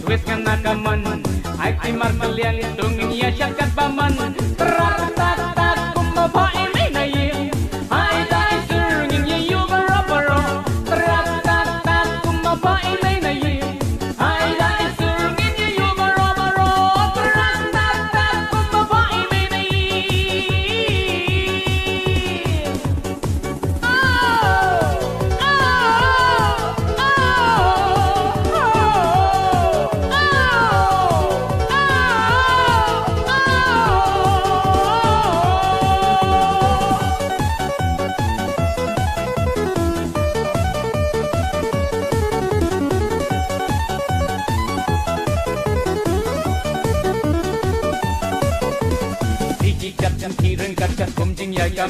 Swiss kanakaman, ay timar maliang tungin ya syakat baman. Terak tak tak kumbaba ini nayi, ay dai surngin ya yu barabaro. Terak tak tak kumbaba ini nayi, ay dai surngin ya yu barabaro. Terak tak tak kumbaba ini nayi.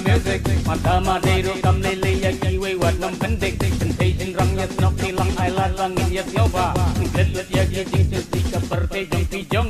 Music, mata madero kam lele ya kiwe wat nam pendek, pentai jeng rang ya nok tilang ailat langin ya nyoba, nglet ya jing seperti jong pijong.